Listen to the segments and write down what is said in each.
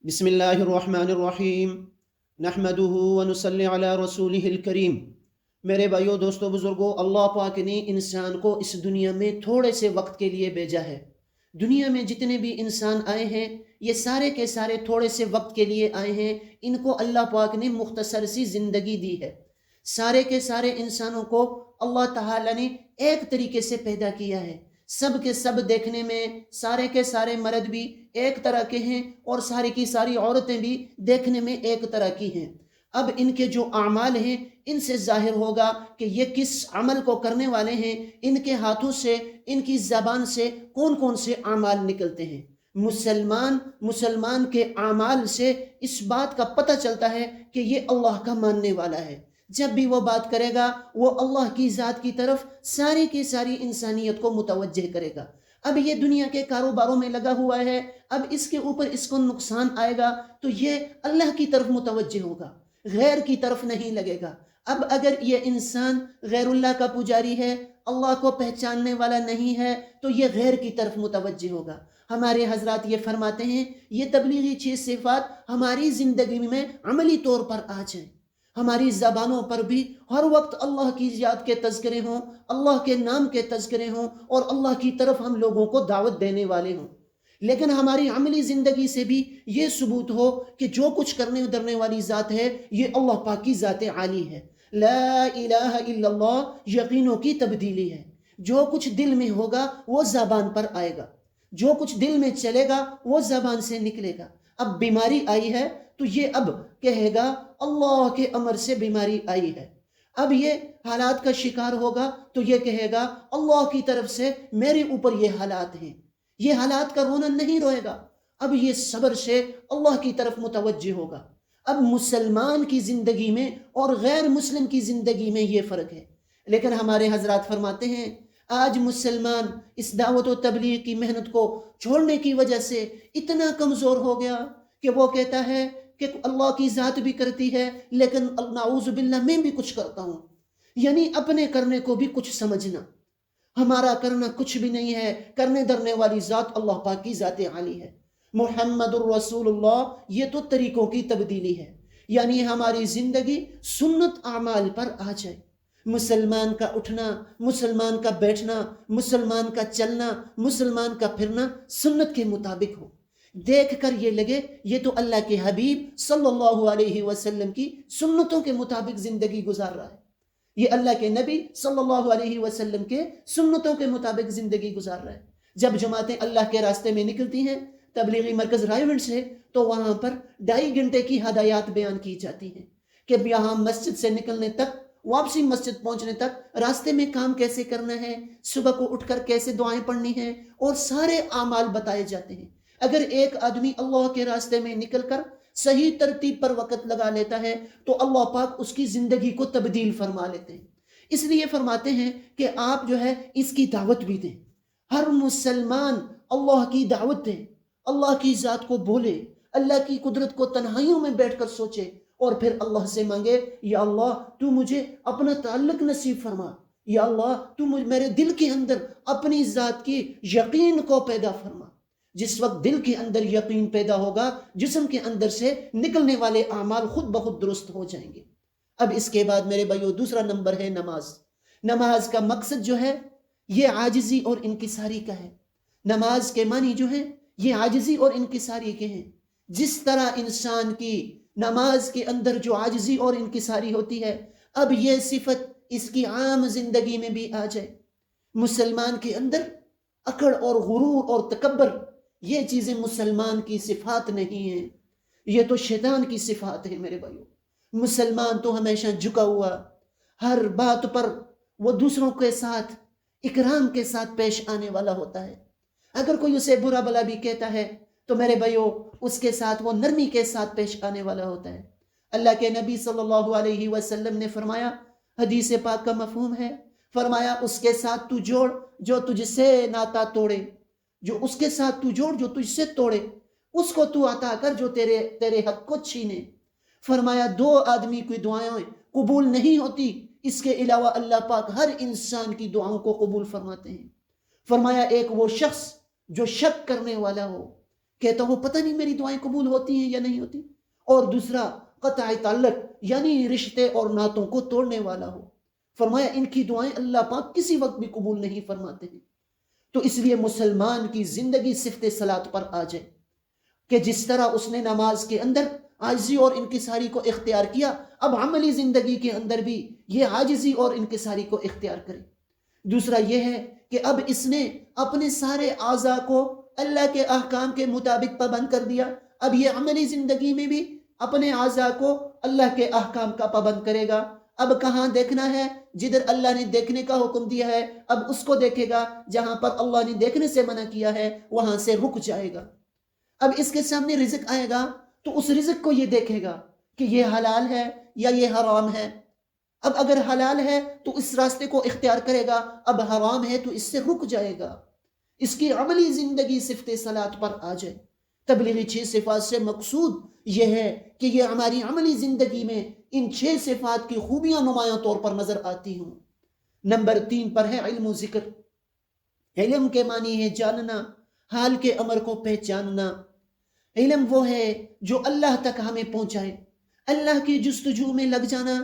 بسم اللہ الرحمن الرحیم نحمدہ ونصلی علی رسولہ الکریم۔ میرے بھائیو، دوستو، بزرگو، اللہ پاک نے انسان کو اس دنیا میں تھوڑے سے وقت کے لیے بھیجا ہے۔ دنیا میں جتنے بھی انسان آئے ہیں یہ سارے کے سارے تھوڑے سے وقت کے لیے آئے ہیں۔ ان کو اللہ پاک نے مختصر سی زندگی دی ہے۔ سارے کے سارے انسانوں کو اللہ تعالیٰ نے ایک طریقے سے پیدا کیا ہے۔ سب کے سب دیکھنے میں سارے کے سارے مرد بھی ایک طرح کے ہیں اور ساری کی ساری عورتیں بھی دیکھنے میں ایک طرح کی ہیں۔ اب ان کے جو اعمال ہیں ان سے ظاہر ہوگا کہ یہ کس عمل کو کرنے والے ہیں۔ ان کے ہاتھوں سے، ان کی زبان سے کون کون سے اعمال نکلتے ہیں۔ مسلمان کے اعمال سے اس بات کا پتہ چلتا ہے کہ یہ اللہ کا ماننے والا ہے۔ جب بھی وہ بات کرے گا وہ اللہ کی ذات کی طرف ساری کی ساری انسانیت کو متوجہ کرے گا۔ اب یہ دنیا کے کاروباروں میں لگا ہوا ہے، اب اس کے اوپر اس کو نقصان آئے گا تو یہ اللہ کی طرف متوجہ ہوگا، غیر کی طرف نہیں لگے گا۔ اب اگر یہ انسان غیر اللہ کا پجاری ہے، اللہ کو پہچاننے والا نہیں ہے، تو یہ غیر کی طرف متوجہ ہوگا۔ ہمارے حضرات یہ فرماتے ہیں یہ تبلیغی 6 صفات ہماری زندگی میں عملی طور پر آ جائیں، ہماری زبانوں پر بھی ہر وقت اللہ کی یاد کے تذکرے ہوں، اللہ کے نام کے تذکرے ہوں اور اللہ کی طرف ہم لوگوں کو دعوت دینے والے ہوں۔ لیکن ہماری عملی زندگی سے بھی یہ ثبوت ہو کہ جو کچھ کرنے ادھرنے والی ذات ہے یہ اللہ پاک کی ذات عالی ہے۔ لا الہ الا اللہ یقینوں کی تبدیلی ہے۔ جو کچھ دل میں ہوگا وہ زبان پر آئے گا، جو کچھ دل میں چلے گا وہ زبان سے نکلے گا۔ اب بیماری آئی ہے تو یہ اب کہے گا اللہ کے امر سے بیماری آئی ہے۔ اب یہ حالات کا شکار ہوگا تو یہ کہے گا اللہ کی طرف سے میرے اوپر یہ حالات ہیں۔ یہ حالات کا رونا نہیں روئے گا، اب یہ صبر سے اللہ کی طرف متوجہ ہوگا۔ اب مسلمان کی زندگی میں اور غیر مسلم کی زندگی میں یہ فرق ہے۔ لیکن ہمارے حضرات فرماتے ہیں آج مسلمان اس دعوت و تبلیغ کی محنت کو چھوڑنے کی وجہ سے اتنا کمزور ہو گیا کہ وہ کہتا ہے کہ اللہ کی ذات بھی کرتی ہے لیکن نعوذ باللہ میں بھی کچھ کرتا ہوں، یعنی اپنے کرنے کو بھی کچھ سمجھنا۔ ہمارا کرنا کچھ بھی نہیں ہے، کرنے درنے والی ذات اللہ پاک کی ذات عالی ہے۔ محمد الرسول اللہ، یہ تو طریقوں کی تبدیلی ہے، یعنی ہماری زندگی سنت اعمال پر آ جائے۔ مسلمان کا اٹھنا، مسلمان کا بیٹھنا، مسلمان کا چلنا، مسلمان کا پھرنا سنت کے مطابق ہو، دیکھ کر یہ لگے یہ تو اللہ کے حبیب صلی اللہ علیہ وسلم کی سنتوں کے مطابق زندگی گزار رہا ہے، یہ اللہ کے نبی صلی اللہ علیہ وسلم کے سنتوں کے مطابق زندگی گزار رہا ہے۔ جب جماعتیں اللہ کے راستے میں نکلتی ہیں تبلیغی مرکز رائے ونڈ سے، تو وہاں پر 2.5 گھنٹے کی ہدایات بیان کی جاتی ہیں کہ یہاں مسجد سے نکلنے تک، واپسی مسجد پہنچنے تک راستے میں کام کیسے کرنا ہے، صبح کو اٹھ کر کیسے دعائیں پڑھنی ہیں، اور سارے اعمال بتائے جاتے ہیں۔ اگر ایک آدمی اللہ کے راستے میں نکل کر صحیح ترتیب پر وقت لگا لیتا ہے تو اللہ پاک اس کی زندگی کو تبدیل فرما لیتے ہیں۔ اس لیے فرماتے ہیں کہ آپ جو ہے اس کی دعوت بھی دیں، ہر مسلمان اللہ کی دعوت دیں، اللہ کی ذات کو بولے، اللہ کی قدرت کو تنہائیوں میں بیٹھ کر سوچے اور پھر اللہ سے مانگے یا اللہ تو مجھے اپنا تعلق نصیب فرما، یا اللہ تو میرے دل کے اندر اپنی ذات کی یقین کو پیدا فرما۔ جس وقت دل کے اندر یقین پیدا ہوگا جسم کے اندر سے نکلنے والے اعمال خود بخود درست ہو جائیں گے۔ اب اس کے بعد میرے بھائیو دوسرا نمبر ہے نماز۔ نماز کا مقصد جو ہے یہ عاجزی اور انکساری کا ہے۔ نماز کے معنی جو ہے یہ عاجزی اور انکساری کے ہیں۔ جس طرح انسان کی نماز کے اندر جو عاجزی اور انکساری ہوتی ہے، اب یہ صفت اس کی عام زندگی میں بھی آ جائے۔ مسلمان کے اندر اکڑ اور غرور اور تکبر، یہ چیزیں مسلمان کی صفات نہیں ہیں، یہ تو شیطان کی صفات ہیں میرے بھائیو۔ مسلمان تو ہمیشہ جھکا ہوا، ہر بات پر وہ دوسروں کے ساتھ اکرام کے ساتھ پیش آنے والا ہوتا ہے۔ اگر کوئی اسے برا بلا بھی کہتا ہے تو میرے بھائیو اس کے ساتھ وہ نرمی کے ساتھ پیش آنے والا ہوتا ہے۔ اللہ کے نبی صلی اللہ علیہ وسلم نے فرمایا، حدیث پاک کا مفہوم ہے، فرمایا اس کے ساتھ تو جوڑ جو تجھ سے ناتا توڑے، جو اس کے ساتھ تو جوڑ جو تجھ سے توڑے، اس کو تو عطا کر جو تیرے حق کو چھینے۔ فرمایا 2 آدمی کی دعائیں قبول نہیں ہوتی، اس کے علاوہ اللہ پاک ہر انسان کی دعاؤں کو قبول فرماتے ہیں۔ فرمایا ایک وہ شخص جو شک کرنے والا ہو، کہتا ہو پتہ نہیں میری دعائیں قبول ہوتی ہیں یا نہیں ہوتی، اور دوسرا قطع تعلق یعنی رشتے اور ناتوں کو توڑنے والا ہو۔ فرمایا ان کی دعائیں اللہ پاک کسی وقت بھی قبول نہیں فرماتے ہیں۔ تو اس لیے مسلمان کی زندگی صفت صلاۃ پر آ جائے کہ جس طرح اس نے نماز کے اندر عاجزی اور انکساری کو اختیار کیا، اب عملی زندگی کے اندر بھی یہ عاجزی اور انکساری کو اختیار کرے۔ دوسرا یہ ہے کہ اب اس نے اپنے سارے اعضاء کو اللہ کے احکام کے مطابق پابند کر دیا، اب یہ عملی زندگی میں بھی اپنے اعضاء کو اللہ کے احکام کا پابند کرے گا۔ اب کہاں دیکھنا ہے؟ جدھر اللہ نے دیکھنے کا حکم دیا ہے اب اس کو دیکھے گا، جہاں پر اللہ نے دیکھنے سے منع کیا ہے وہاں سے رک جائے گا۔ اب اس کے سامنے رزق آئے گا تو اس رزق کو یہ دیکھے گا کہ یہ حلال ہے یا یہ حرام ہے۔ اب اگر حلال ہے تو اس راستے کو اختیار کرے گا، اب حرام ہے تو اس سے رک جائے گا۔ اس کی عملی زندگی صفت صلاۃ پر آ جائے۔ تبلیغی 6 صفات سے مقصود یہ ہے کہ یہ ہماری عملی زندگی میں ان 6 صفات کی خوبیاں نمایاں طور پر نظر آتی ہوں۔ نمبر 3 پر ہے علم و ذکر۔ علم کے معنی ہے جاننا، حال کے امر کو پہچاننا۔ علم وہ ہے جو اللہ تک ہمیں پہنچائے، اللہ کی جستجو میں لگ جانا،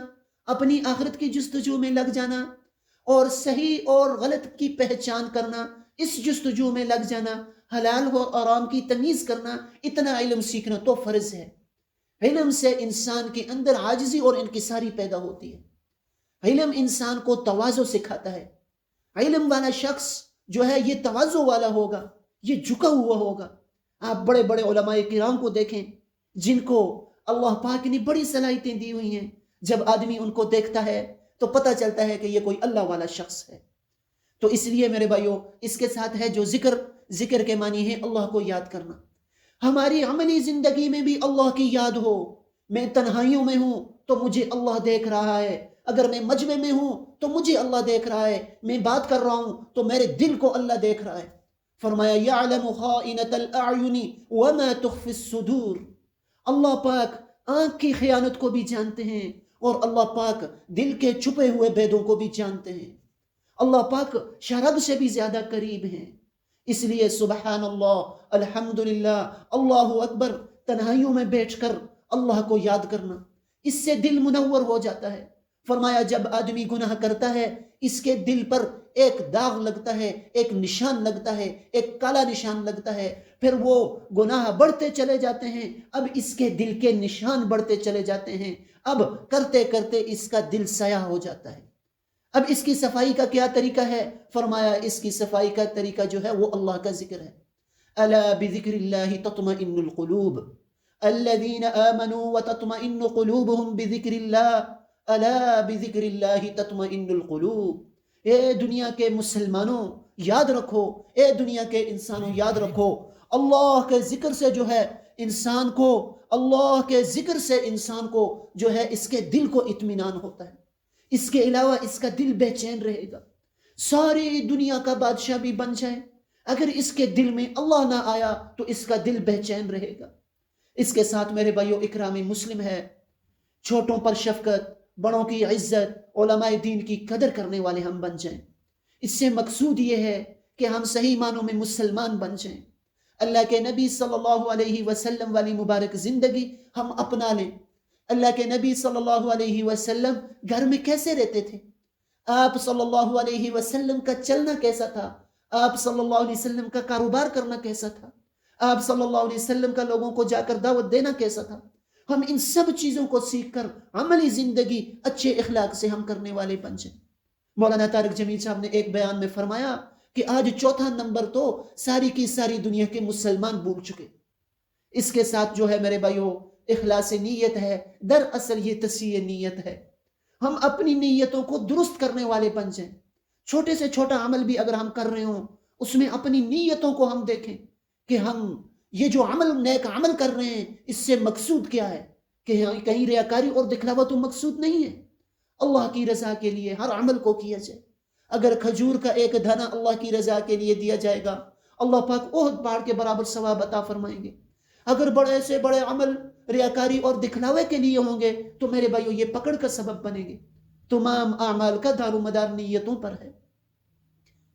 اپنی آخرت کی جستجو میں لگ جانا اور صحیح اور غلط کی پہچان کرنا، اس جستجو میں لگ جانا، حلال و حرام کی تمیز کرنا، اتنا علم سیکھنا تو فرض ہے۔ علم سے انسان کے اندر عاجزی اور انکساری پیدا ہوتی ہے۔ علم انسان کو تواضع سکھاتا ہے۔ علم والا شخص جو ہے یہ تواضع والا ہوگا، یہ جھکا ہوا ہوگا۔ آپ بڑے بڑے علماء کرام کو دیکھیں جن کو اللہ پاک نے بڑی صلاحیتیں دی ہوئی ہیں، جب آدمی ان کو دیکھتا ہے تو پتہ چلتا ہے کہ یہ کوئی اللہ والا شخص ہے۔ تو اس لیے میرے بھائیوں اس کے ساتھ ہے جو ذکر کے معنی ہے اللہ کو یاد کرنا۔ ہماری عملی زندگی میں بھی اللہ کی یاد ہو۔ میں تنہائیوں میں ہوں تو مجھے اللہ دیکھ رہا ہے، اگر میں مجمع میں ہوں تو مجھے اللہ دیکھ رہا ہے، میں بات کر رہا ہوں تو میرے دل کو اللہ دیکھ رہا ہے۔ فرمایا یعلم خائنۃ الاعین وما تخفی الصدور۔ اللہ پاک آنکھ کی خیانت کو بھی جانتے ہیں اور اللہ پاک دل کے چھپے ہوئے بھیدوں کو بھی جانتے ہیں۔ اللہ پاک شرب سے بھی زیادہ قریب ہیں۔ اس لیے سبحان اللہ، الحمدللہ، اللہ اکبر، تنہائیوں میں بیٹھ کر اللہ کو یاد کرنا، اس سے دل منور ہو جاتا ہے۔ فرمایا جب آدمی گناہ کرتا ہے اس کے دل پر ایک داغ لگتا ہے، ایک نشان لگتا ہے، ایک کالا نشان لگتا ہے، پھر وہ گناہ بڑھتے چلے جاتے ہیں، اب اس کے دل کے نشان بڑھتے چلے جاتے ہیں، اب کرتے کرتے اس کا دل سیاہ ہو جاتا ہے۔ اب اس کی صفائی کا کیا طریقہ ہے؟ فرمایا اس کی صفائی کا طریقہ جو ہے وہ اللہ کا ذکر ہے۔ الا بذکر اللہ تطمئن القلوب الذین آمنوا وتطمئن قلوبهم بذکر اللہ الا بذکر اللہ تطمئن القلوب۔ اے دنیا کے مسلمانوں یاد رکھو، اے دنیا کے انسانوں یاد رکھو، اللہ کے ذکر سے جو ہے انسان کو، اللہ کے ذکر سے انسان کو جو ہے اس کے دل کو اطمینان ہوتا ہے، اس کے علاوہ اس کا دل بے چین رہے گا۔ ساری دنیا کا بادشاہ بھی بن جائے، اگر اس کے دل میں اللہ نہ آیا تو اس کا دل بے چین رہے گا۔ اس کے ساتھ میرے بھائیو اکرام مسلم ہے، چھوٹوں پر شفقت، بڑوں کی عزت، علماء دین کی قدر کرنے والے ہم بن جائیں۔ اس سے مقصود یہ ہے کہ ہم صحیح معنوں میں مسلمان بن جائیں، اللہ کے نبی صلی اللہ علیہ وسلم والی مبارک زندگی ہم اپنا لیں۔ اللہ کے نبی صلی اللہ علیہ وسلم گھر میں کیسے رہتے تھے؟ آپ صلی اللہ علیہ وسلم کا چلنا کیسا تھا؟ آپ صلی اللہ علیہ وسلم کا کاروبار کرنا کیسا تھا؟ آپ صلی اللہ علیہ وسلم کا لوگوں کو جا کر دعوت دینا کیسا تھا؟ ہم ان سب چیزوں کو سیکھ کر عملی زندگی اچھے اخلاق سے ہم کرنے والے بن جائیں۔ مولانا طارق جمیل صاحب نے ایک بیان میں فرمایا کہ آج چوتھا نمبر تو ساری کی ساری دنیا کے مسلمان بھول چکے۔ اس کے ساتھ جو ہے میرے بھائیو اخلاص نیت ہے، دراصل یہ تصحیح نیت ہے۔ ہم اپنی نیتوں کو درست کرنے والے بن جائیں۔ چھوٹے سے چھوٹا عمل بھی اگر ہم کر رہے ہوں اس میں اپنی نیتوں کو ہم دیکھیں کہ ہم یہ جو عمل نیک عمل کر رہے ہیں اس سے مقصود کیا ہے، کہ کہیں ریاکاری اور دکھلاوا تو مقصود نہیں ہے۔ اللہ کی رضا کے لیے ہر عمل کو کیا جائے۔ اگر کھجور کا ایک دانہ اللہ کی رضا کے لیے دیا جائے گا اللہ پاک احد پہاڑ کے برابر ثواب عطا فرمائیں گے۔ اگر بڑے سے بڑے عمل ریاکاری اور دکھلاوے کے لیے ہوں گے تو میرے بھائیو یہ پکڑ کا سبب بنے گے۔ تمام اعمال کا دار و مدار نیتوں پر ہے۔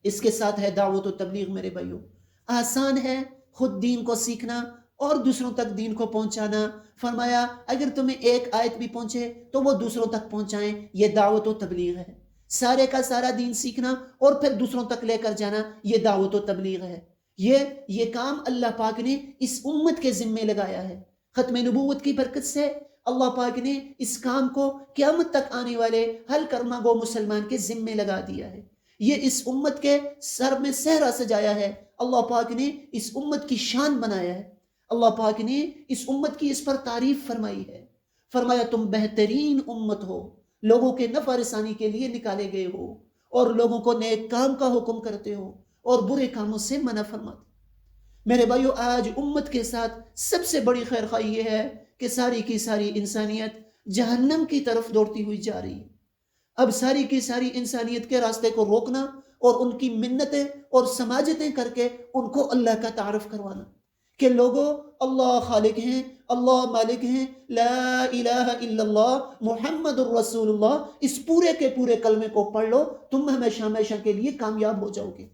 اس کے ساتھ ہے دعوت و تبلیغ میرے بھائیو، آسان ہے، خود دین کو سیکھنا اور دوسروں تک دین کو پہنچانا۔ فرمایا اگر تمہیں ایک آیت بھی پہنچے تو وہ دوسروں تک پہنچائیں، یہ دعوت و تبلیغ ہے۔ سارے کا سارا دین سیکھنا اور پھر دوسروں تک لے کر جانا، یہ دعوت و تبلیغ ہے۔ یہ کام اللہ پاک نے اس امت کے ذمے لگایا ہے۔ ختم نبوت کی برکت سے اللہ پاک نے اس کام کو قیامت تک آنے والے ہر کلمہ گو مسلمان کے ذمے لگا دیا ہے۔ یہ اس امت کے سر میں صحرا سجایا ہے۔ اللہ پاک نے اس امت کی شان بنایا ہے۔ اللہ پاک نے اس امت کی اس پر تعریف فرمائی ہے۔ فرمایا تم بہترین امت ہو، لوگوں کے نفع رسانی کے لیے نکالے گئے ہو، اور لوگوں کو نیک کام کا حکم کرتے ہو اور برے کاموں سے منع فرماتے۔ میرے بھائیو، آج امت کے ساتھ سب سے بڑی خیر خواہی یہ ہے کہ ساری کی ساری انسانیت جہنم کی طرف دوڑتی ہوئی جا رہی ہے۔ اب ساری کی ساری انسانیت کے راستے کو روکنا اور ان کی منتیں اور سماجتیں کر کے ان کو اللہ کا تعارف کروانا کہ لوگوں، اللہ خالق ہیں، اللہ مالک ہیں، لا الہ الا اللہ محمد الرسول اللہ، اس پورے کے پورے کلمے کو پڑھ لو، تم ہمیشہ ہمیشہ کے لیے کامیاب ہو جاؤ گے۔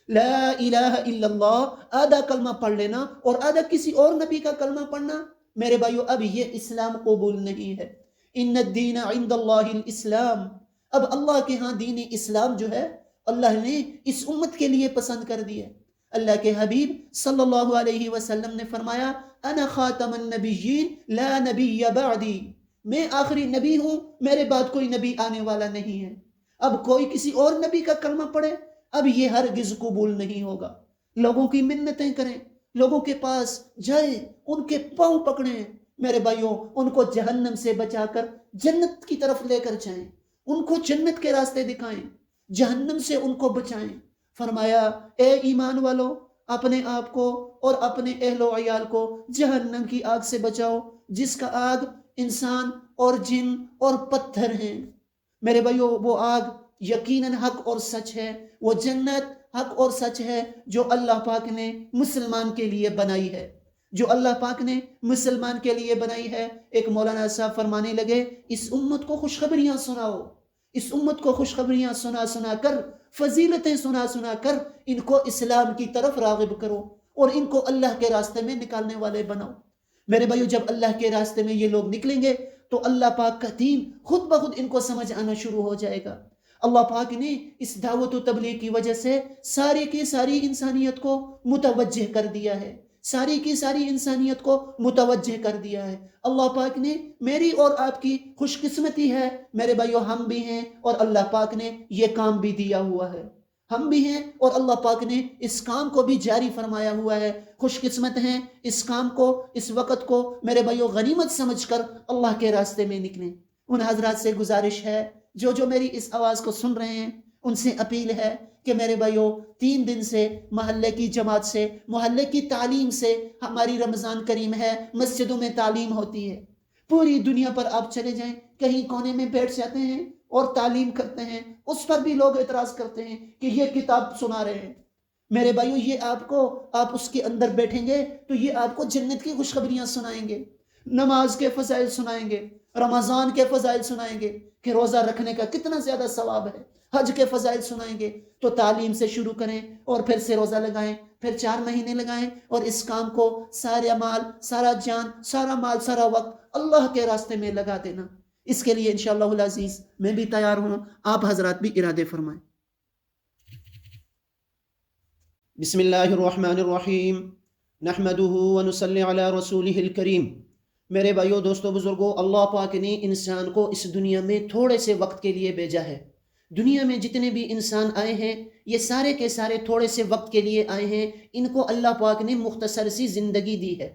لا الہ الا اللہ آدھا کلمہ پڑھ لینا اور آدھا کسی اور نبی کا کلمہ پڑھنا، میرے بھائیو اب یہ اسلام قبول نہیں ہے۔ ان الدین عند اللہ الاسلام، اب اللہ کے ہاں دین اسلام جو ہے اللہ نے اس امت کے لیے پسند کر دیا۔ اللہ کے حبیب صلی اللہ علیہ وسلم نے فرمایا انا خاتم النبیین لا نبی بعدی، میں آخری نبی ہوں، میرے بعد کوئی نبی آنے والا نہیں ہے۔ اب کوئی کسی اور نبی کا کلمہ پڑھے، اب یہ ہرگز قبول نہیں ہوگا۔ لوگوں کی منتیں کریں، لوگوں کے پاس جائیں، ان کے پاؤں پکڑیں، میرے بھائیوں ان کو جہنم سے بچا کر جنت کی طرف لے کر جائیں، ان کو جنت کے راستے دکھائیں، جہنم سے ان کو بچائیں۔ فرمایا اے ایمان والو، اپنے آپ کو اور اپنے اہل و عیال کو جہنم کی آگ سے بچاؤ، جس کا آگ انسان اور جن اور پتھر ہیں۔ میرے بھائیو وہ آگ یقیناً حق اور سچ ہے، وہ جنت حق اور سچ ہے جو اللہ پاک نے مسلمان کے لیے بنائی ہے، جو اللہ پاک نے مسلمان کے لیے بنائی ہے۔ ایک مولانا صاحب فرمانے لگے اس امت کو خوشخبریاں سناؤ، اس امت کو خوشخبریاں سنا سنا کر، فضیلتیں سنا سنا کر ان کو اسلام کی طرف راغب کرو اور ان کو اللہ کے راستے میں نکالنے والے بناؤ۔ میرے بھائیو جب اللہ کے راستے میں یہ لوگ نکلیں گے تو اللہ پاک کا دین خود بخود ان کو سمجھ آنا شروع ہو جائے گا۔ اللہ پاک نے اس دعوت و تبلیغ کی وجہ سے ساری کی ساری انسانیت کو متوجہ کر دیا ہے، ساری کی ساری انسانیت کو متوجہ کر دیا ہے۔ اللہ پاک نے میری اور آپ کی خوش قسمتی ہے میرے بھائیو، ہم بھی ہیں اور اللہ پاک نے یہ کام بھی دیا ہوا ہے، ہم بھی ہیں اور اللہ پاک نے اس کام کو بھی جاری فرمایا ہوا ہے۔ خوش قسمت ہیں اس کام کو، اس وقت کو میرے بھائیو غنیمت سمجھ کر اللہ کے راستے میں نکلیں۔ ان حضرات سے گزارش ہے جو میری اس آواز کو سن رہے ہیں، ان سے اپیل ہے کہ میرے بھائیو 3 دن سے محلے کی جماعت سے، محلے کی تعلیم سے، ہماری رمضان کریم ہے، مسجدوں میں تعلیم ہوتی ہے، پوری دنیا پر آپ چلے جائیں، کہیں کونے میں بیٹھ جاتے ہیں اور تعلیم کرتے ہیں، اس پر بھی لوگ اعتراض کرتے ہیں کہ یہ کتاب سنا رہے ہیں۔ میرے بھائیو یہ آپ اس کے اندر بیٹھیں گے تو یہ آپ کو جنت کی خوشخبریاں سنائیں گے، نماز کے فضائل سنائیں گے، رمضان کے فضائل سنائیں گے کہ روزہ رکھنے کا کتنا زیادہ ثواب ہے، حج کے فضائل سنائیں گے۔ تو تعلیم سے شروع کریں اور پھر سے روزہ لگائیں، پھر 4 مہینے لگائیں اور اس کام کو سارا مال، سارا جان، سارا مال، سارا وقت اللہ کے راستے میں لگا دینا۔ اس کے لیے انشاءاللہ العزیز میں بھی تیار ہوں، آپ حضرات بھی ارادے فرمائیں۔ بسم اللہ الرحمن الرحیم، نحمدہ ونصلی علی رسولہ الکریم۔ میرے بھائیو، دوستو، بزرگو، اللہ پاک نے انسان کو اس دنیا میں تھوڑے سے وقت کے لیے بھیجا ہے۔ دنیا میں جتنے بھی انسان آئے ہیں یہ سارے کے سارے تھوڑے سے وقت کے لیے آئے ہیں، ان کو اللہ پاک نے مختصر سی زندگی دی ہے۔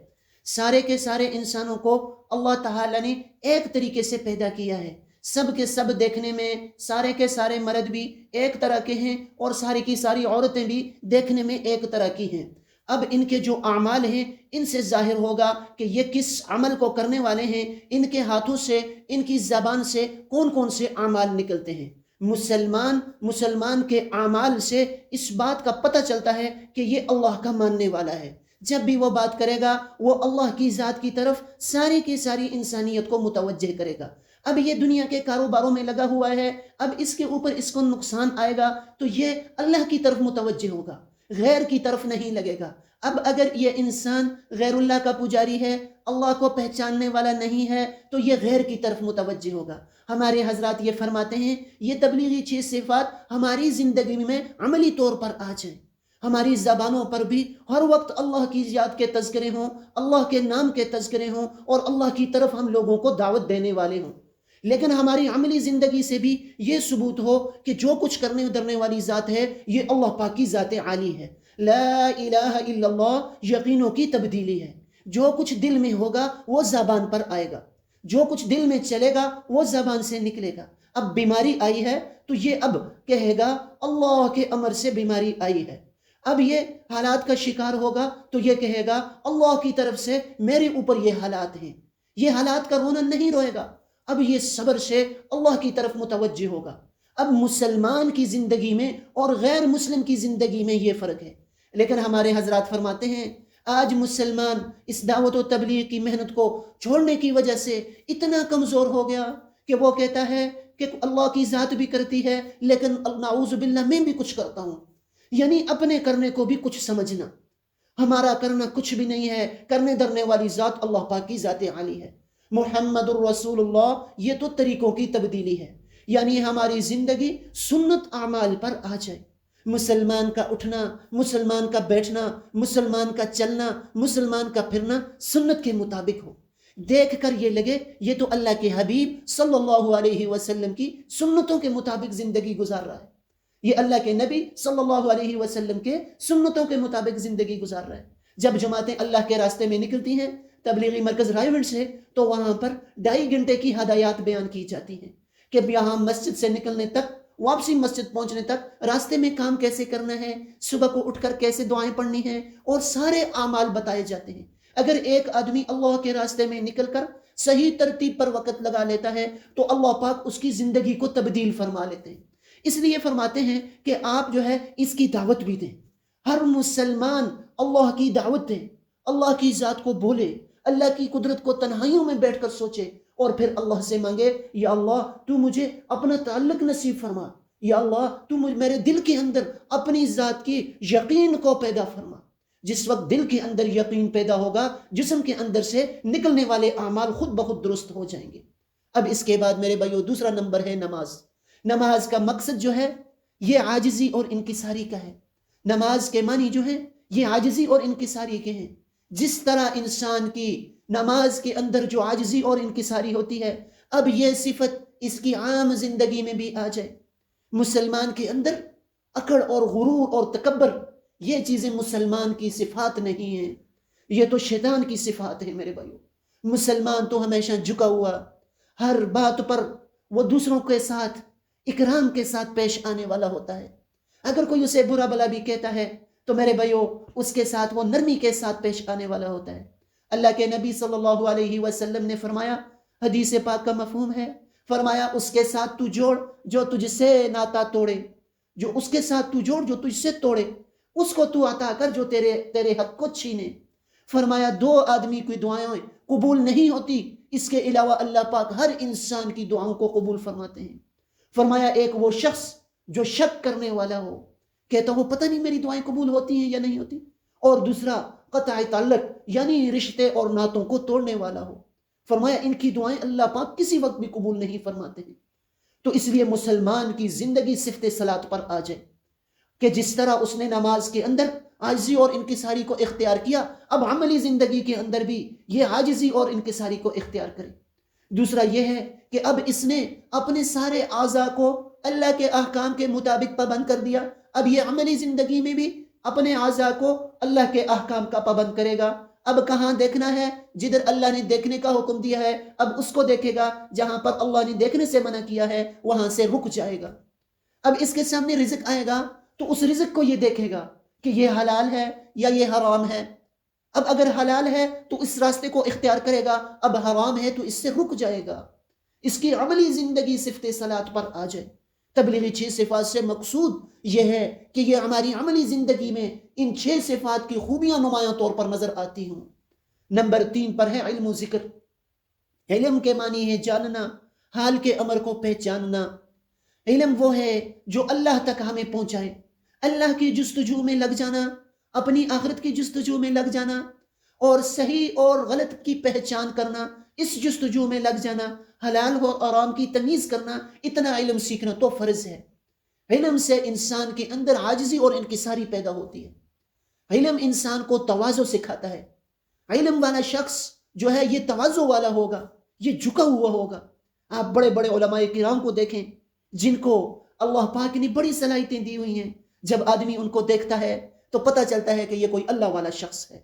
سارے کے سارے انسانوں کو اللہ تعالیٰ نے ایک طریقے سے پیدا کیا ہے، سب کے سب دیکھنے میں سارے کے سارے مرد بھی ایک طرح کے ہیں اور ساری کی ساری عورتیں بھی دیکھنے میں ایک طرح کی ہیں۔ اب ان کے جو اعمال ہیں ان سے ظاہر ہوگا کہ یہ کس عمل کو کرنے والے ہیں، ان کے ہاتھوں سے، ان کی زبان سے کون کون سے اعمال نکلتے ہیں۔ مسلمان کے اعمال سے اس بات کا پتہ چلتا ہے کہ یہ اللہ کا ماننے والا ہے۔ جب بھی وہ بات کرے گا وہ اللہ کی ذات کی طرف ساری کی ساری انسانیت کو متوجہ کرے گا۔ اب یہ دنیا کے کاروباروں میں لگا ہوا ہے، اب اس کے اوپر اس کو نقصان آئے گا تو یہ اللہ کی طرف متوجہ ہوگا۔ غیر کی طرف نہیں لگے گا۔ اب اگر یہ انسان غیر اللہ کا پجاری ہے، اللہ کو پہچاننے والا نہیں ہے، تو یہ غیر کی طرف متوجہ ہوگا۔ ہمارے حضرات یہ فرماتے ہیں یہ تبلیغی 6 صفات ہماری زندگی میں عملی طور پر آ جائیں، ہماری زبانوں پر بھی ہر وقت اللہ کی یاد کے تذکرے ہوں، اللہ کے نام کے تذکرے ہوں، اور اللہ کی طرف ہم لوگوں کو دعوت دینے والے ہوں۔ لیکن ہماری عملی زندگی سے بھی یہ ثبوت ہو کہ جو کچھ کرنے ادھرنے والی ذات ہے یہ اللہ پاک کی ذات عالی ہے۔ لا الہ الا اللہ یقینوں کی تبدیلی ہے۔ جو کچھ دل میں ہوگا وہ زبان پر آئے گا، جو کچھ دل میں چلے گا وہ زبان سے نکلے گا۔ اب بیماری آئی ہے تو یہ اب کہے گا اللہ کے امر سے بیماری آئی ہے۔ اب یہ حالات کا شکار ہوگا تو یہ کہے گا اللہ کی طرف سے میرے اوپر یہ حالات ہیں۔ یہ حالات کا رونا نہیں روئے گا، اب یہ صبر سے اللہ کی طرف متوجہ ہوگا۔ اب مسلمان کی زندگی میں اور غیر مسلم کی زندگی میں یہ فرق ہے۔ لیکن ہمارے حضرات فرماتے ہیں آج مسلمان اس دعوت و تبلیغ کی محنت کو چھوڑنے کی وجہ سے اتنا کمزور ہو گیا کہ وہ کہتا ہے کہ اللہ کی ذات بھی کرتی ہے لیکن نعوذ باللہ میں بھی کچھ کرتا ہوں، یعنی اپنے کرنے کو بھی کچھ سمجھنا، ہمارا کرنا کچھ بھی نہیں ہے، کرنے درنے والی ذات اللہ پاک کی ذات عالی ہے۔ محمد الرسول اللہ، یہ تو طریقوں کی تبدیلی ہے، یعنی ہماری زندگی سنت اعمال پر آ جائے۔ مسلمان کا اٹھنا، مسلمان کا بیٹھنا، مسلمان کا چلنا، مسلمان کا پھرنا سنت کے مطابق ہو، دیکھ کر یہ لگے یہ تو اللہ کے حبیب صلی اللہ علیہ وسلم کی سنتوں کے مطابق زندگی گزار رہا ہے، یہ اللہ کے نبی صلی اللہ علیہ وسلم کے سنتوں کے مطابق زندگی گزار رہا ہے۔ جب جماعتیں اللہ کے راستے میں نکلتی ہیں تبلیغی مرکز رائے گنج سے، تو وہاں پر 2.5 گھنٹے کی ہدایات بیان کی جاتی ہیں کہ یہاں مسجد سے نکلنے تک، واپسی مسجد پہنچنے تک راستے میں کام کیسے کرنا ہے، صبح کو اٹھ کر کیسے دعائیں پڑھنی ہیں، اور سارے اعمال بتائے جاتے ہیں۔ اگر ایک آدمی اللہ کے راستے میں نکل کر صحیح ترتیب پر وقت لگا لیتا ہے تو اللہ پاک اس کی زندگی کو تبدیل فرما لیتے ہیں۔ اس لیے فرماتے ہیں کہ آپ جو ہے اس کی دعوت بھی دیں، ہر مسلمان اللہ کی دعوت دیں، اللہ کی ذات کو بولے، اللہ کی قدرت کو تنہائیوں میں بیٹھ کر سوچے، اور پھر اللہ سے مانگے یا اللہ تو مجھے اپنا تعلق نصیب فرما، یا اللہ تو میرے دل کے اندر اپنی ذات کی یقین کو پیدا فرما۔ جس وقت دل کے اندر یقین پیدا ہوگا جسم کے اندر سے نکلنے والے اعمال خود بخود درست ہو جائیں گے۔ اب اس کے بعد میرے بھائیو دوسرا نمبر ہے نماز۔ نماز کا مقصد جو ہے یہ عاجزی اور انکساری کا ہے۔ نماز کے معنی جو ہے یہ عاجزی اور انکساری کے ہیں۔ جس طرح انسان کی نماز کے اندر جو عاجزی اور انکساری ہوتی ہے، اب یہ صفت اس کی عام زندگی میں بھی آ جائے۔ مسلمان کے اندر اکڑ اور غرور اور تکبر، یہ چیزیں مسلمان کی صفات نہیں ہیں، یہ تو شیطان کی صفات ہیں۔ میرے بھائیو مسلمان تو ہمیشہ جھکا ہوا، ہر بات پر وہ دوسروں کے ساتھ اکرام کے ساتھ پیش آنے والا ہوتا ہے۔ اگر کوئی اسے برا بلا بھی کہتا ہے تو میرے بھائیو اس کے ساتھ وہ نرمی کے ساتھ پیش آنے والا ہوتا ہے۔ اللہ کے نبی صلی اللہ علیہ وسلم نے فرمایا، حدیث پاک کا مفہوم ہے، فرمایا اس کے ساتھ تو جوڑ جو تجھ سے ناتا توڑے، جو اس کے ساتھ تو جوڑ جو تجھ سے توڑے، اس کو تو عطا کر جو تیرے حق کو چھینے۔ فرمایا 2 آدمی کی دعائیں قبول نہیں ہوتی، اس کے علاوہ اللہ پاک ہر انسان کی دعاؤں کو قبول فرماتے ہیں۔ فرمایا ایک وہ شخص جو شک کرنے والا ہو، کہتا ہو پتہ نہیں میری دعائیں قبول ہوتی ہیں یا نہیں ہوتی، اور دوسرا قطع تعلق یعنی رشتے اور ناتوں کو توڑنے والا ہو۔ فرمایا ان کی دعائیں اللہ پاک کسی وقت بھی قبول نہیں فرماتے ہیں۔ تو اس لیے مسلمان کی زندگی صفت صلاۃ پر آ جائے کہ جس طرح اس نے نماز کے اندر عاجزی اور انکساری کو اختیار کیا، اب عملی زندگی کے اندر بھی یہ عاجزی اور انکساری کو اختیار کرے۔ دوسرا یہ ہے کہ اب اس نے اپنے سارے اعضاء کو اللہ کے احکام کے مطابق پابند کر دیا، اب یہ عملی زندگی میں بھی اپنے اعضاء کو اللہ کے احکام کا پابند کرے گا۔ اب کہاں دیکھنا ہے؟ جدھر اللہ نے دیکھنے کا حکم دیا ہے اب اس کو دیکھے گا، جہاں پر اللہ نے دیکھنے سے منع کیا ہے وہاں سے رک جائے گا۔ اب اس کے سامنے رزق آئے گا تو اس رزق کو یہ دیکھے گا کہ یہ حلال ہے یا یہ حرام ہے۔ اب اگر حلال ہے تو اس راستے کو اختیار کرے گا، اب حرام ہے تو اس سے رک جائے گا۔ اس کی عملی زندگی صفت صلاۃ پر آ جائے۔ تبلیغی 6 صفات سے مقصود یہ ہے کہ یہ ہماری عملی زندگی میں ان 6 صفات کی خوبیاں نمایاں طور پر نظر آتی ہوں۔ نمبر 3 پر ہے علم و ذکر۔ علم کے معنی ہے جاننا، حال کے امر کو پہچاننا۔ علم وہ ہے جو اللہ تک ہمیں پہنچائے۔ اللہ کی جستجو میں لگ جانا، اپنی آخرت کی جستجو میں لگ جانا، اور صحیح اور غلط کی پہچان کرنا، اس جستجو میں لگ جانا، حلال و حرام کی تمیز کرنا، اتنا علم سیکھنا تو فرض ہے۔ علم سے انسان کے اندر عاجزی اور انکساری پیدا ہوتی ہے۔ علم انسان کو تواضع سکھاتا ہے۔ علم والا شخص جو ہے یہ تواضع والا ہوگا، یہ جھکا ہوا ہوگا۔ آپ بڑے بڑے علماء کرام کو دیکھیں جن کو اللہ پاک نے بڑی صلاحیتیں دی ہوئی ہیں، جب آدمی ان کو دیکھتا ہے تو پتہ چلتا ہے کہ یہ کوئی اللہ والا شخص ہے۔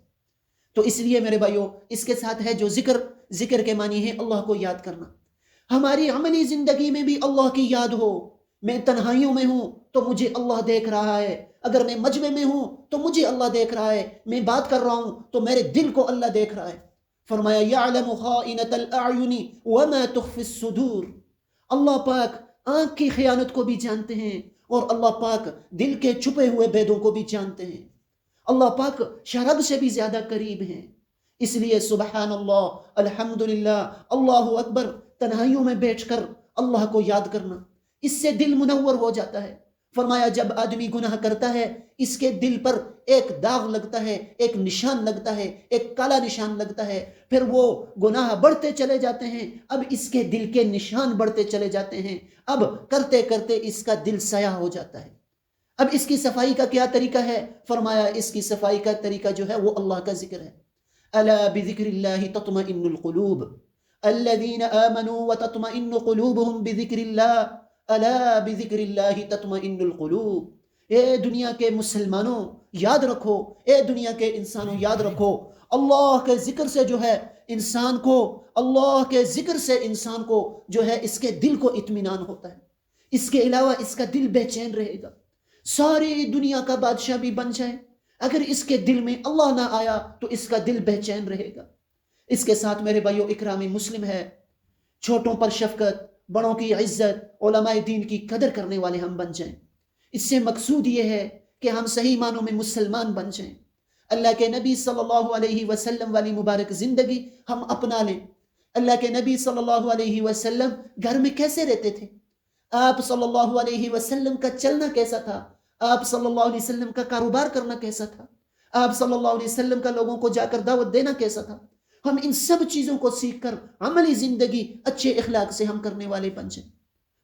تو اس لیے میرے بھائیوں، اس کے ساتھ ہے جو ذکر کے معنی ہے اللہ کو یاد کرنا۔ ہماری عملی زندگی میں بھی اللہ کی یاد ہو۔ میں تنہائیوں میں ہوں تو مجھے اللہ دیکھ رہا ہے، اگر میں مجمع میں ہوں تو مجھے اللہ دیکھ رہا ہے، میں بات کر رہا ہوں تو میرے دل کو اللہ دیکھ رہا ہے۔ فرمایا یعلم خائنۃ الاعین وما تخفی الصدور۔ اللہ پاک آنکھ کی خیانت کو بھی جانتے ہیں، اور اللہ پاک دل کے چھپے ہوئے بیدوں کو بھی جانتے ہیں۔ اللہ پاک شرب سے بھی زیادہ قریب ہیں۔ اس لیے سبحان اللہ، الحمدللہ، اللہ اکبر، تنہائیوں میں بیٹھ کر اللہ کو یاد کرنا، اس سے دل منور ہو جاتا ہے۔ فرمایا جب آدمی گناہ کرتا ہے اس کے دل پر ایک داغ لگتا ہے، ایک نشان لگتا ہے، ایک کالا نشان لگتا ہے، پھر وہ گناہ بڑھتے چلے جاتے ہیں، اب اس کے دل کے نشان بڑھتے چلے جاتے ہیں، اب کرتے کرتے اس کا دل سیاہ ہو جاتا ہے۔ اب اس کی صفائی کا کیا طریقہ ہے؟ فرمایا اس کی صفائی کا طریقہ جو ہے وہ اللہ کا ذکر ہے۔ الا بذکر اللہ تطمئن القلوب الذین آمنوا وتطمئن قلوبهم بذکر اللہ الا بذکر اللہ تطمئن القلوب۔ اے دنیا کے مسلمانوں یاد رکھو، اے دنیا کے انسانوں یاد رکھو، اللہ کے ذکر سے جو ہے انسان کو، اللہ کے ذکر سے انسان کو جو ہے اس کے دل کو اطمینان ہوتا ہے۔ اس کے علاوہ اس کا دل بے چین رہے گا۔ ساری دنیا کا بادشاہ بھی بن جائے، اگر اس کے دل میں اللہ نہ آیا تو اس کا دل بے چین رہے گا۔ اس کے ساتھ میرے بھائیو اکرام مسلم ہے، چھوٹوں پر شفقت، بڑوں کی عزت، علماء دین کی قدر کرنے والے ہم بن جائیں۔ اس سے مقصود یہ ہے کہ ہم صحیح معنوں میں مسلمان بن جائیں، اللہ کے نبی صلی اللہ علیہ وسلم والی مبارک زندگی ہم اپنا لیں۔ اللہ کے نبی صلی اللہ علیہ وسلم گھر میں کیسے رہتے تھے؟ آپ صلی اللہ علیہ وسلم کا چلنا کیسا تھا؟ آپ صلی اللہ علیہ وسلم کا کاروبار کرنا کیسا تھا؟ آپ صلی اللہ علیہ وسلم کا لوگوں کو جا کر دعوت دینا کیسا تھا؟ ہم ان سب چیزوں کو سیکھ کر عملی زندگی اچھے اخلاق سے ہم کرنے والے بن جائیں۔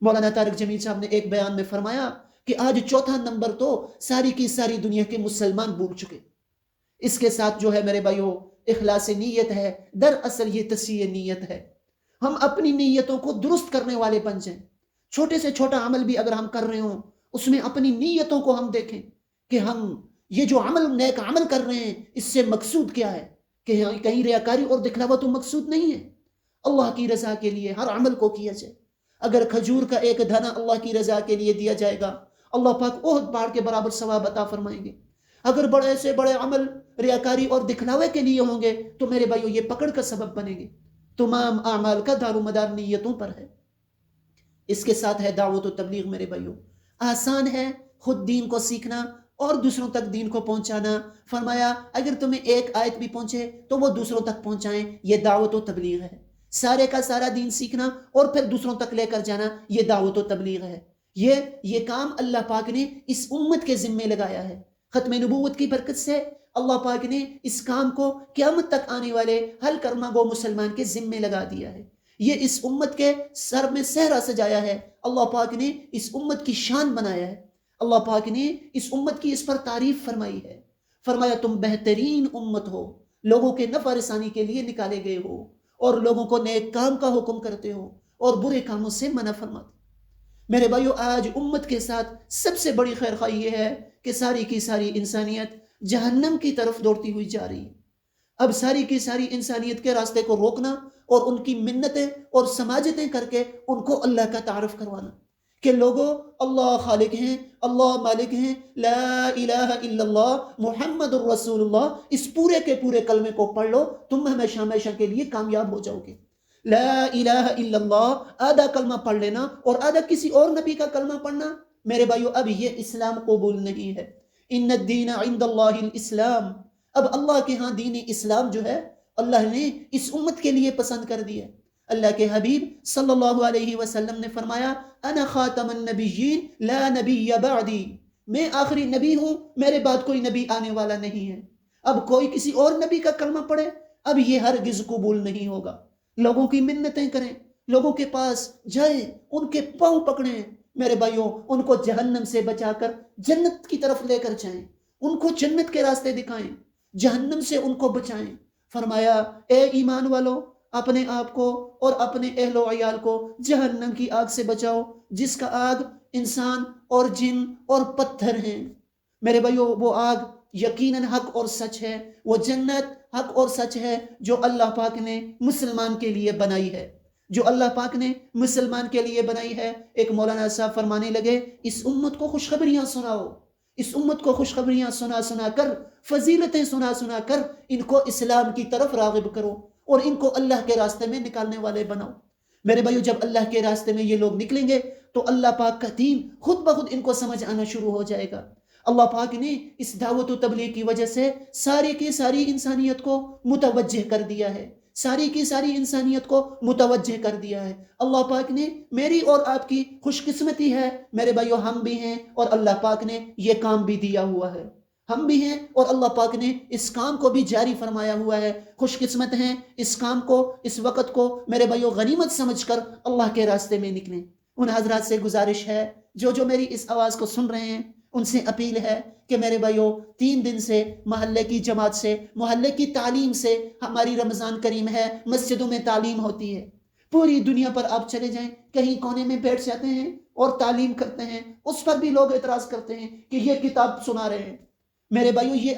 مولانا طارق جمیل صاحب نے ایک بیان میں فرمایا کہ آج چوتھا نمبر تو ساری کی ساری دنیا کے مسلمان بھول چکے۔ اس کے ساتھ جو ہے میرے بھائیو اخلاص نیت ہے، دراصل یہ تصحیح نیت ہے۔ ہم اپنی نیتوں کو درست کرنے والے بن جائیں۔ چھوٹے سے چھوٹا عمل بھی اگر ہم کر رہے ہوں اس میں اپنی نیتوں کو ہم دیکھیں کہ ہم یہ جو نیک عمل کر رہے ہیں اس سے مقصود کیا ہے، کہ کہیں ریاکاری اور دکھلاوا تو مقصود نہیں ہے۔ اللہ کی رضا کے لیے ہر عمل کو کیا جائے۔ اگر کھجور کا ایک دانہ اللہ کی رضا کے لیے دیا جائے گا، اللہ پاک احد پہاڑ کے برابر ثواب عطا فرمائیں گے۔ اگر بڑے سے بڑے عمل ریاکاری اور دکھلاوے کے لیے ہوں گے تو میرے بھائیو یہ پکڑ کا سبب بنیں گے۔ تمام اعمال کا دار و مدار نیتوں پر ہے۔ اس کے ساتھ ہے دعوت و تبلیغ میرے بھائیو۔ آسان ہے خود دین کو سیکھنا اور دوسروں تک دین کو پہنچانا۔ فرمایا اگر تمہیں ایک آیت بھی پہنچے تو وہ دوسروں تک پہنچائیں، یہ دعوت و تبلیغ ہے۔ سارے کا سارا دین سیکھنا اور پھر دوسروں تک لے کر جانا، یہ دعوت و تبلیغ ہے۔ یہ کام اللہ پاک نے اس امت کے ذمے لگایا ہے۔ ختم نبوت کی برکت سے اللہ پاک نے اس کام کو قیامت تک آنے والے حل کرما گو مسلمان کے ذمے لگا دیا ہے۔ یہ اس امت کے سر میں صحرا سجایا ہے۔ اللہ پاک نے اس امت کی شان بنایا ہے۔ اللہ پاک نے اس امت کی اس پر تعریف فرمائی ہے۔ فرمایا تم بہترین امت ہو، لوگوں کے نفع رسانی کے لیے نکالے گئے ہو، اور لوگوں کو نیک کام کا حکم کرتے ہو اور برے کاموں سے منع فرماتے۔ میرے بھائیو آج امت کے ساتھ سب سے بڑی خیر خواہی یہ ہے کہ ساری کی ساری انسانیت جہنم کی طرف دوڑتی ہوئی جا رہی ہے۔ اب ساری کی ساری انسانیت کے راستے کو روکنا اور ان کی منتیں اور سماجتیں کر کے ان کو اللہ کا تعارف کروانا کہ لوگوں اللہ خالق ہیں، اللہ مالک ہیں، لا الہ الا اللہ محمد الرسول اللہ، اس پورے کے پورے کلمے کو پڑھ لو، تم ہمیشہ ہمیشہ کے لیے کامیاب ہو جاؤ گے۔ لا الہ الا اللہ آدھا کلمہ پڑھ لینا اور آدھا کسی اور نبی کا کلمہ پڑھنا، میرے بھائیو اب یہ اسلام قبول نہیں ہے۔ ان الدین عند اللہ الاسلام، اب اللہ کے ہاں دین اسلام جو ہے اللہ نے اس امت کے لیے پسند کر دیا۔ اللہ کے حبیب صلی اللہ علیہ وسلم نے فرمایا انا خاتم النبیین لا نبی بعدی، میں آخری نبی ہوں، میرے بعد کوئی نبی آنے والا نہیں ہے، اب کوئی کسی اور نبی کا کلمہ پڑھے، اب یہ ہرگز قبول نہیں ہوگا۔ لوگوں کی منتیں کریں، لوگوں کے پاس جائیں، ان کے پاؤں پکڑیں، میرے بھائیوں ان کو جہنم سے بچا کر جنت کی طرف لے کر جائیں، ان کو جنت کے راستے دکھائیں، جہنم سے ان کو بچائیں۔ فرمایا اے ایمان والو، اپنے آپ کو اور اپنے اہل و عیال کو جہنم کی آگ سے بچاؤ، جس کا آگ انسان اور جن اور پتھر ہیں۔ میرے بھائیوں وہ آگ یقیناً حق اور سچ ہے، وہ جنت حق اور سچ ہے جو اللہ پاک نے مسلمان کے لیے بنائی ہے، جو اللہ پاک نے مسلمان کے لیے بنائی ہے۔ ایک مولانا صاحب فرمانے لگے، اس امت کو خوشخبریاں سناؤ، اس امت کو خوشخبریاں سنا سنا کر، فضیلتیں سنا سنا کر ان کو اسلام کی طرف راغب کرو اور ان کو اللہ کے راستے میں نکالنے والے بناؤ۔ میرے بھائیو جب اللہ کے راستے میں یہ لوگ نکلیں گے تو اللہ پاک کا دین خود بخود ان کو سمجھ آنا شروع ہو جائے گا۔ اللہ پاک نے اس دعوت و تبلیغ کی وجہ سے ساری کی ساری انسانیت کو متوجہ کر دیا ہے، ساری کی ساری انسانیت کو متوجہ کر دیا ہے۔ اللہ پاک نے میری اور آپ کی خوش قسمتی ہے میرے بھائیو، ہم بھی ہیں اور اللہ پاک نے یہ کام بھی دیا ہوا ہے، ہم بھی ہیں اور اللہ پاک نے اس کام کو بھی جاری فرمایا ہوا ہے۔ خوش قسمت ہیں اس کام کو، اس وقت کو میرے بھائیو غنیمت سمجھ کر اللہ کے راستے میں نکلیں۔ ان حضرات سے گزارش ہے جو میری اس آواز کو سن رہے ہیں، ان سے اپیل ہے کہ میرے بھائیو 3 دن سے محلے کی جماعت سے، محلے کی تعلیم سے، ہماری رمضان کریم ہے، مسجدوں میں تعلیم ہوتی ہے، پوری دنیا پر آپ چلے جائیں، کہیں کونے میں بیٹھ جاتے ہیں اور تعلیم کرتے ہیں، اس پر بھی لوگ اعتراض کرتے ہیں کہ یہ کتاب سنا رہے ہیں۔ میرے بھائیو یہ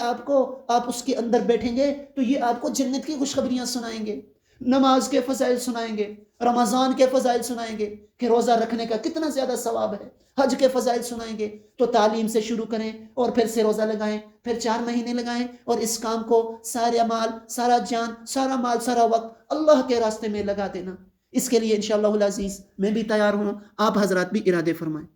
آپ اس کے اندر بیٹھیں گے تو یہ آپ کو جنت کی خوشخبریاں سنائیں گے، نماز کے فضائل سنائیں گے، رمضان کے فضائل سنائیں گے کہ روزہ رکھنے کا کتنا زیادہ ثواب ہے، حج کے فضائل سنائیں گے۔ تو تعلیم سے شروع کریں اور پھر سے روزہ لگائیں، پھر 4 مہینے لگائیں اور اس کام کو سارا مال، سارا جان، سارا مال، سارا وقت اللہ کے راستے میں لگا دینا۔ اس کے لیے انشاءاللہ العزیز میں بھی تیار ہوں، آپ حضرات بھی ارادے فرمائیں۔